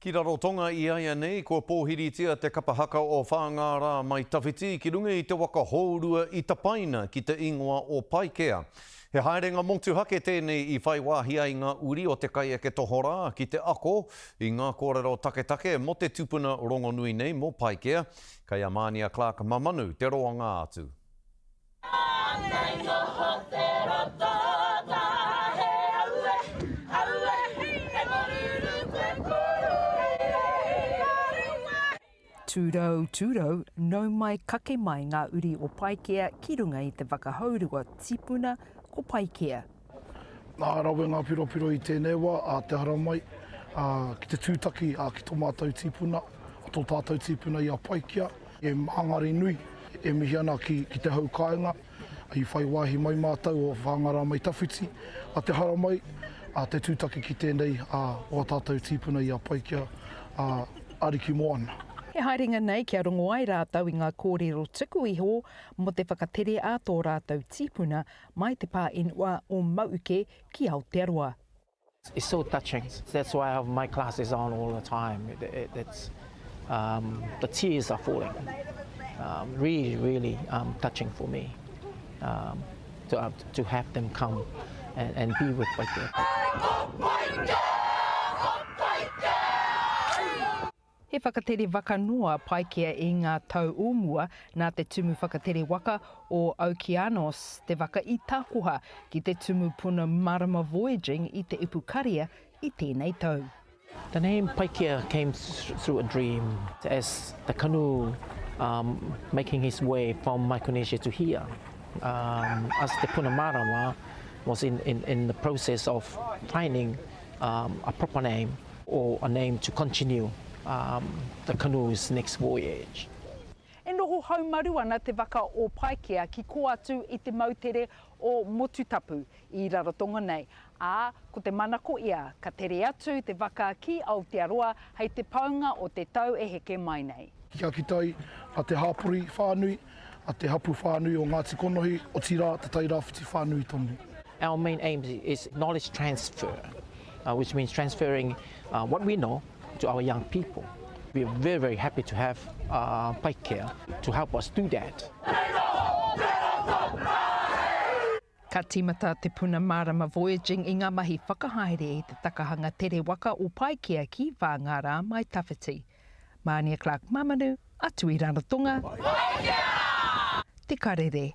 Ki raro tonga I aia nei, kua pōhiritia te kapahaka o Whangārā mai tawhiti ki runga I te waka hōrua I tapaina ki te ingoa o Paikea. He haerenga motuhake tēnei I whai wāhi ai ngā uri o te kaieke tohora ki te ako I ngā kōrero take mo te tupuna rongonui nei mo Paikea. Kei a Mania Clark Mamanu, te roa ngā atu. Tūrau, tūrau, nau mai kake mai ngā uri o Paikea ki runga I te wakahaurua tipuna ko Paikea. Nā rawe ngā piropiro I tēnei wā, te hara mai, ki te tūtaki ki tō mātou tipuna, o tō tātou tipuna I a Paikea, e mahangari nui, e mihi ana ki te haukainga, I whai wāhi mai mātou o Whangārā mai tawhiti, te hara mai, te tūtaki ki tēnei o tātou tipuna I a Paikea, ariki moana. He haerenga nei kia rongo ai rātau I ngā kōrero tuku iho mo te whakatere a tō rātau tipuna mai te pā inua o Mauke ki Aotearoa. It's so touching. That's why I have my classes on all the time. It's the tears are falling. Really touching for me to have them come and be with Paikea. He whakatere waka noa Paikea I ngā tau ōmua nā te tumu whakatere waka o Okeanos, te waka I tākoha ki te tumu puna marama voyaging I te ipukaria I tēnei tau. The name Paikea came through a dream as the canoe making his way from Micronesia to here. As the puna marama was in the process of finding a proper name or a name to continue the canoe's next voyage. E noho haumaru ana te waka o Paikea ki ko atu I te mautere o Motutapu I Rarotonga nei. Ko te manako ia, ka tere atu te waka ki Aotearoa hei te paunga o te tau e heke mai nei. Kia kitai a te hapuri whānui, a te hapu whānui o Ngāti Konohi, o tira te tairāwhiti whānui tonu. Our main aim is knowledge transfer, which means transferring what we know to our young people. We are very happy to have Paikea to help us do that. Ka timata te puna marama voyaging I ngā mahi whakahaere I te takahanga tere waka o Paikea ki Whangārā mai tawhiti. Mania Clark Mamanu, atu I Rarotonga. Te karere.